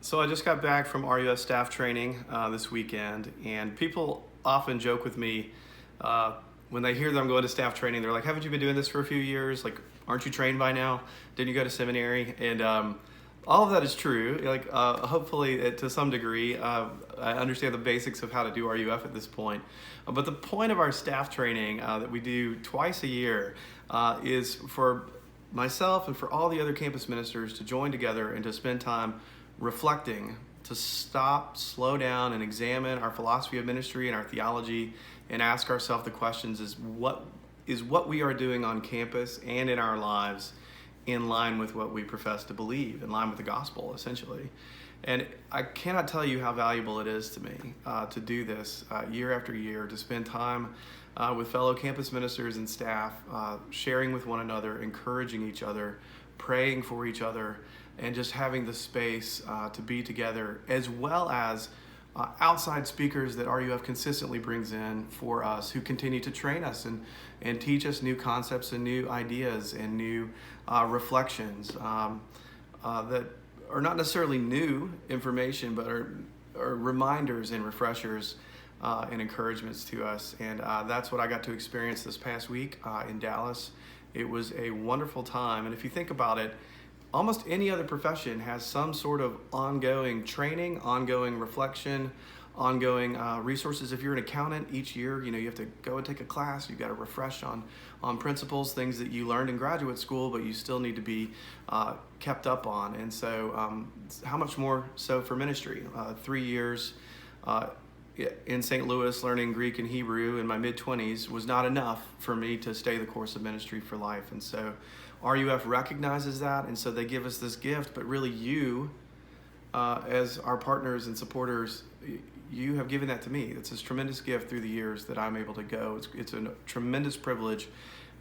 So I just got back from RUF staff training this weekend, and people often joke with me when they hear that I'm going to staff training. They're like, "Haven't you been doing this for a few years? Like, aren't you trained by now? Didn't you go to seminary?" And all of that is true. Like, hopefully, to some degree, I understand the basics of how to do RUF at this point. But the point of our staff training that we do twice a year is for myself and for all the other campus ministers to join together and to spend time reflecting, to stop, slow down, and examine our philosophy of ministry and our theology, and ask ourselves the questions: is what we are doing on campus and in our lives in line with what we profess to believe, in line with the gospel, essentially? And I cannot tell you how valuable it is to me to do this year after year, to spend time with fellow campus ministers and staff, sharing with one another, encouraging each other, praying for each other, and just having the space to be together, as well as outside speakers that RUF consistently brings in for us, who continue to train us and teach us new concepts and new ideas and new reflections that are not necessarily new information, but are reminders and refreshers and encouragements to us. And that's what I got to experience this past week in Dallas. It was a wonderful time. And if you think about it, almost any other profession has some sort of ongoing training, ongoing reflection, ongoing resources. If you're an accountant, each year, you have to go and take a class. You've got to refresh on principles, things that you learned in graduate school, but you still need to be kept up on. And so how much more so for ministry? 3 years in St. Louis learning Greek and Hebrew in my mid-20s was not enough for me to stay the course of ministry for life. And so RUF recognizes that, and so they give us this gift, but really you, as our partners and supporters, you have given that to me. It's this tremendous gift through the years that I'm able to go. It's a tremendous privilege,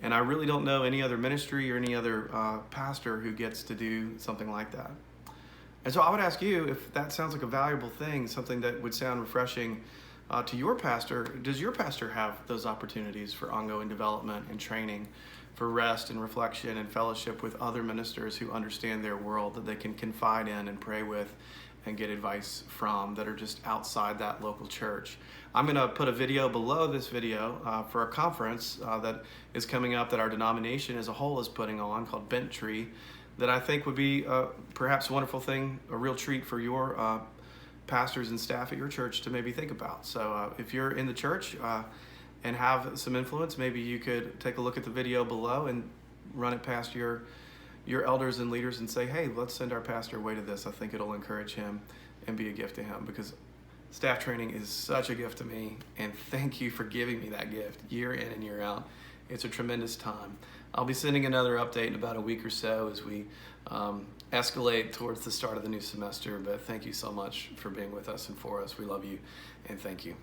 and I really don't know any other ministry or any other pastor who gets to do something like that. And so I would ask you, if that sounds like a valuable thing, something that would sound refreshing to your pastor, does your pastor have those opportunities for ongoing development and training, for rest and reflection and fellowship with other ministers who understand their world, that they can confide in and pray with and get advice from, that are just outside that local church? I'm going to put a video below this video for a conference that is coming up that our denomination as a whole is putting on, called Bent Tree, that I think would be perhaps a wonderful thing, a real treat for your pastors and staff at your church to maybe think about. So if you're in the church and have some influence, maybe you could take a look at the video below and run it past your elders and leaders and say, "Hey, let's send our pastor away to this. I think it'll encourage him and be a gift to him," because staff training is such a gift to me, and thank you for giving me that gift year in and year out. It's a tremendous time. I'll be sending another update in about a week or so as we escalate towards the start of the new semester, but thank you so much for being with us and for us. We love you, and thank you.